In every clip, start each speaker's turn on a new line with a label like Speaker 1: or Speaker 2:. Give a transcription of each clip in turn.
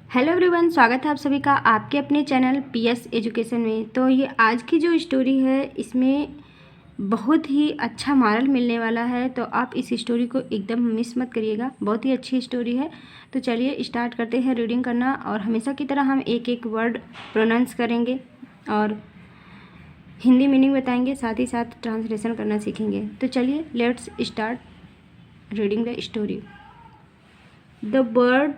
Speaker 1: Hello everyone, स्वागत है आप सभी का आपके अपने चैनल पीएस एजुकेशन में। तो ये आज की जो स्टोरी है इसमें बहुत ही अच्छा मॉरल मिलने वाला है, तो आप इस स्टोरी को एकदम मिस मत करिएगा। बहुत ही अच्छी स्टोरी है। तो चलिए स्टार्ट करते हैं रीडिंग करना, और हमेशा की तरह हम एक एक वर्ड प्रोनाउंस करेंगे और हिंदी मीनिंग बताएंगे, साथ ही साथ ट्रांसलेशन करना सीखेंगे। तो चलिए let's start reading the story. The bird,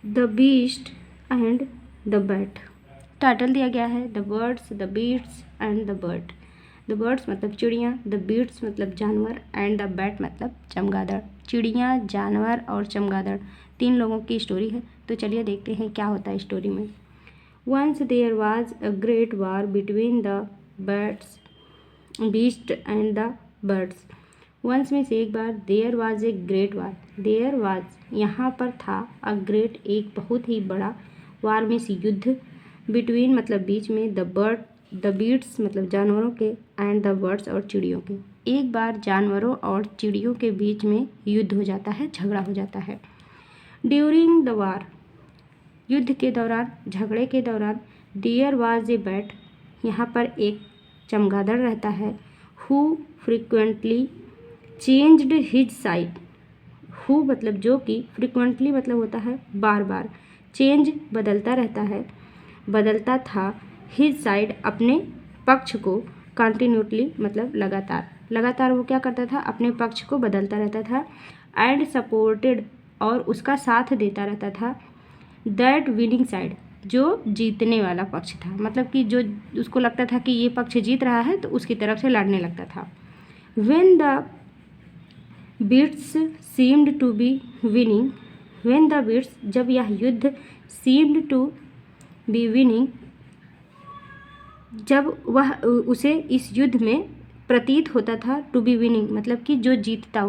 Speaker 1: the beast and the bat. Title दिया गया है the birds, the beats and the bird. The birds मतलब चिड़ियाँ, द बीट्स मतलब जानवर एंड द बैट मतलब चमगादड़। चिड़ियाँ, जानवर और चमगादड़, तीन लोगों की स्टोरी है। तो चलिए देखते हैं क्या होता है स्टोरी में। Once there was a great war between the birds, beast and the birds. Once में से एक बार, there was a great war. There was यहाँ पर था, अ ग्रेट एक बहुत ही बड़ा, वार में से युद्ध, बिटवीन मतलब बीच में, द बीट्स मतलब जानवरों के, एंड द बर्ड्स और चिड़ियों के। एक बार जानवरों और चिड़ियों के बीच में युद्ध हो जाता है, झगड़ा हो जाता है। ड्यूरिंग द वार, युद्ध के दौरान, झगड़े के दौरान, देयर वाज ए बैट, यहाँ पर एक चमगादड़ रहता है, who frequently changed his side. Who मतलब जो कि, फ्रिक्वेंटली मतलब होता है बार बार, चेंज बदलता रहता है, बदलता था, हिज साइड अपने पक्ष को, कंटिन्यूटली मतलब लगातार, लगातार वो क्या करता था, अपने पक्ष को बदलता रहता था, एंड सपोर्टेड और उसका साथ देता रहता था, दैट विनिंग साइड जो जीतने वाला पक्ष था, मतलब कि जो उसको लगता था कि ये पक्ष जीत रहा है तो उसकी तरफ से लड़ने लगता था। When the beats seemed to be winning, when the beats जब यह युद्ध, सीम्ड टू बी विनिंग जब वह उसे इस युद्ध में प्रतीत होता था, टू बी विनिंग मतलब कि जो जीतता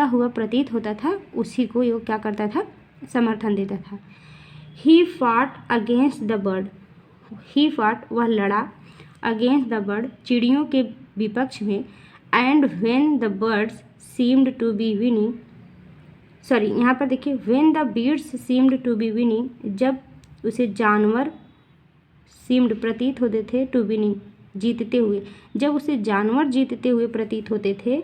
Speaker 1: हुआ प्रतीत होता था, उसी को ये क्या करता था, समर्थन देता था। ही फाट अगेंस्ट द बर्ड, ही फाट वह लड़ा, अगेंस्ट द बर्ड चिड़ियों के विपक्ष में, and when the birds seemed to be winning, sorry यहाँ पर देखिए, when the beats seemed to be winning जब उसे जानवर, सीम्ड प्रतीत होते थे, टू विनिंग जीतते हुए, जब उसे जानवर जीतते हुए प्रतीत होते थे,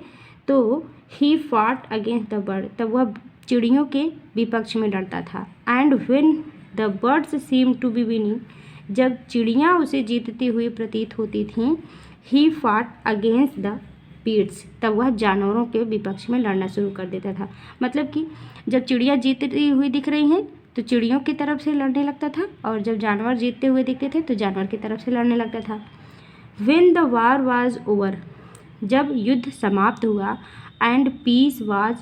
Speaker 1: तो ही फाट अगेंस्ट द बर्ड तब वह चिड़ियों के विपक्ष में लड़ता था। And when the birds seem to be winning जब चिड़ियाँ उसे जीतती हुई प्रतीत होती थीं, ही फाट अगेंस्ट द बीट्स तब वह जानवरों के विपक्ष में लड़ना शुरू कर देता था। मतलब कि जब चिड़िया जीतती हुई दिख रही हैं तो चिड़ियों की तरफ से लड़ने लगता था, और जब जानवर जीतते हुए दिखते थे तो जानवर की तरफ से लड़ने लगता था। When the war was over जब युद्ध समाप्त हुआ, एंड पीस वाज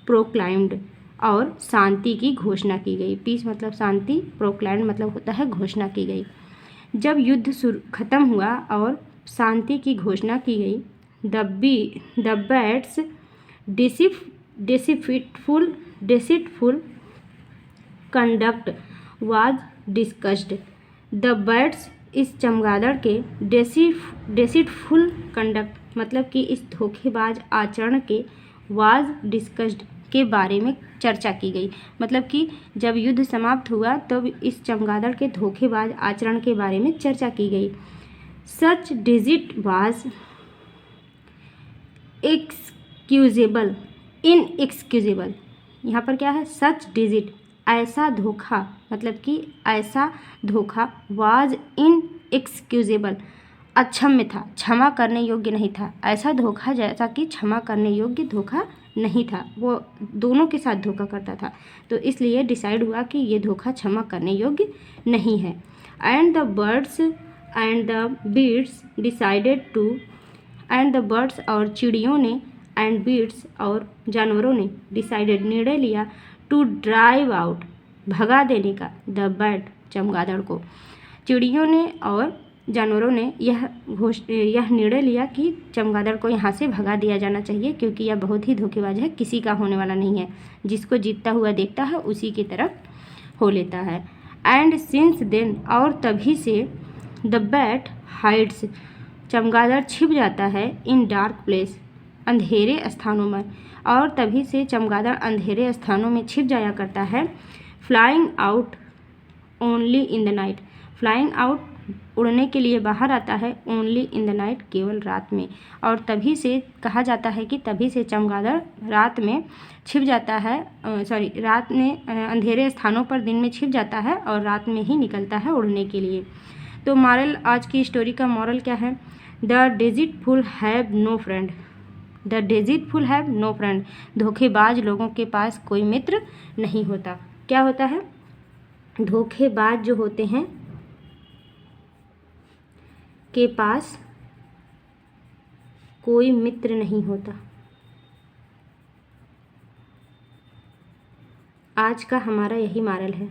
Speaker 1: प्रोक्लाइम्ड और शांति की घोषणा की गई। पीस मतलब शांति, प्रोक्लाइम्ड मतलब होता है घोषणा की गई। जब युद्ध खत्म हुआ और शांति की घोषणा की गई, the bats deceitful conduct was discussed. The bats इस चमगादड़ के डिसीटफुल कंडक्ट मतलब कि इस धोखेबाज आचरण के, वाज डिस्कस्ड के बारे में चर्चा की गई। मतलब कि जब युद्ध समाप्त हुआ तब इस चमगादड़ के धोखेबाज आचरण के बारे में चर्चा की गई। सच डिजिट वाज एक्सक्यूजेबल, इनएक्सक्यूजेबल, यहाँ पर क्या है, सच डिजिट ऐसा धोखा, मतलब कि ऐसा धोखा, वाज इनएक्सक्यूजेबल अक्षम्य था, क्षमा करने योग्य नहीं था। ऐसा धोखा जैसा कि क्षमा करने योग्य धोखा नहीं था, वो दोनों के साथ धोखा करता था, तो इसलिए डिसाइड हुआ कि ये धोखा क्षमा करने योग्य नहीं है। And the birds and the beats decided to, and the birds और चिड़ियों ने, एंड बीट्स और जानवरों ने, डिसाइडेड निर्णय लिया, टू ड्राइव आउट भगा देने का, द बैट चमगादड़ को। चिड़ियों ने और जानवरों ने यह निर्णय लिया कि चमगादड़ को यहाँ से भगा दिया जाना चाहिए, क्योंकि यह बहुत ही धोखेबाज है, किसी का होने वाला नहीं है, जिसको जीतता हुआ देखता है उसी की तरफ हो लेता है। एंड सिंस देन और तभी से, द बैट हाइड्स चमगादड़ छिप जाता है, इन डार्क प्लेस अंधेरे स्थानों में, और तभी से चमगादड़ अंधेरे स्थानों में छिप जाया करता है। Flying out only in the night, flying out उड़ने के लिए बाहर आता है, ओनली इन द नाइट केवल रात में, और तभी से कहा जाता है कि तभी से चमगादड़ रात में छिप जाता है, रात में अंधेरे स्थानों पर दिन में छिप जाता है और रात में ही निकलता है उड़ने के लिए। तो मॉरल, आज की स्टोरी का मॉरल क्या है? The deceitful have no friend, the deceitful have no friend, धोखेबाज लोगों के पास कोई मित्र नहीं होता। क्या होता है? धोखेबाज जो होते हैं के पास कोई मित्र नहीं होता। आज का हमारा यही मॉरल है,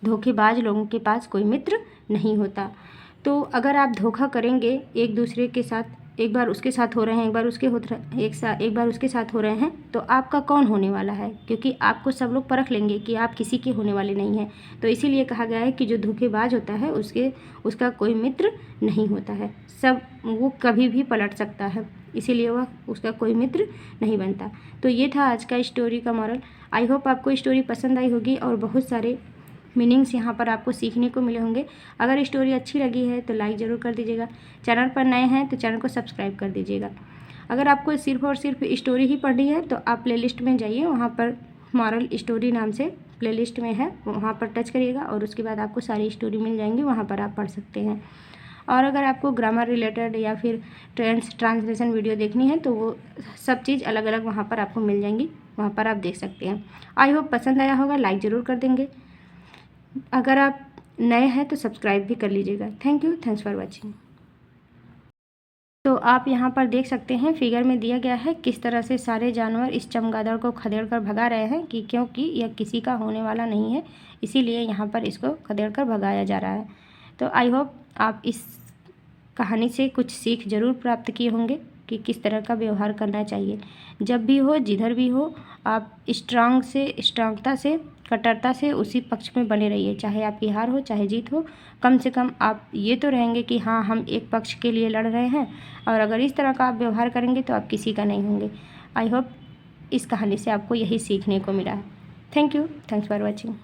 Speaker 1: धोखेबाज लोगों के पास कोई मित्र नहीं होता। तो अगर आप धोखा करेंगे एक दूसरे के साथ, एक बार उसके साथ हो रहे हैं, एक बार उसके साथ हो रहे हैं, तो आपका कौन होने वाला है? क्योंकि आपको सब लोग परख लेंगे कि आप किसी के होने वाले नहीं हैं। तो इसीलिए कहा गया है कि जो धोखेबाज होता है उसका कोई मित्र नहीं होता है, सब वो कभी भी पलट सकता है, इसीलिए वह उसका कोई मित्र नहीं बनता। तो ये था आज का स्टोरी का मॉरल। आई होप आपको स्टोरी पसंद आई होगी और बहुत सारे मीनिंग्स यहाँ पर आपको सीखने को मिले होंगे। अगर स्टोरी अच्छी लगी है तो लाइक ज़रूर कर दीजिएगा, चैनल पर नए हैं तो चैनल को सब्सक्राइब कर दीजिएगा। अगर आपको सिर्फ और सिर्फ स्टोरी ही पढ़नी है तो आप प्लेलिस्ट में जाइए, वहाँ पर मॉरल स्टोरी नाम से प्लेलिस्ट में है, वहाँ पर टच करिएगा और उसके बाद आपको सारी स्टोरी मिल जाएंगी, वहाँ पर आप पढ़ सकते हैं। और अगर आपको ग्रामर रिलेटेड या फिर ट्रांसलेशन वीडियो देखनी है तो वो सब चीज़ अलग अलग वहाँ पर आपको मिल जाएंगी, वहाँ पर आप देख सकते हैं। आई होप पसंद आया होगा, लाइक ज़रूर कर देंगे। अगर आप नए हैं तो सब्सक्राइब भी कर लीजिएगा। Thank you, thanks for watching. तो आप यहाँ पर देख सकते हैं, फिगर में दिया गया है किस तरह से सारे जानवर इस चमगादड़ को खदेड़ कर भगा रहे हैं, कि क्योंकि यह किसी का होने वाला नहीं है, इसीलिए यहाँ पर इसको खदेड़ कर भगाया जा रहा है। तो आई होप आप इस कहानी से कुछ सीख ज़रूर प्राप्त किए होंगे कि किस तरह का व्यवहार करना चाहिए। जब भी हो, जिधर भी हो, आप स्ट्रांगता से, कट्टरता से उसी पक्ष में बने रहिए, चाहे आपकी हार हो चाहे जीत हो। कम से कम आप ये तो रहेंगे कि हाँ, हम एक पक्ष के लिए लड़ रहे हैं, और अगर इस तरह का आप व्यवहार करेंगे तो आप किसी का नहीं होंगे। आई होप इस कहानी से आपको यही सीखने को मिला है। Thank you, thanks for watching.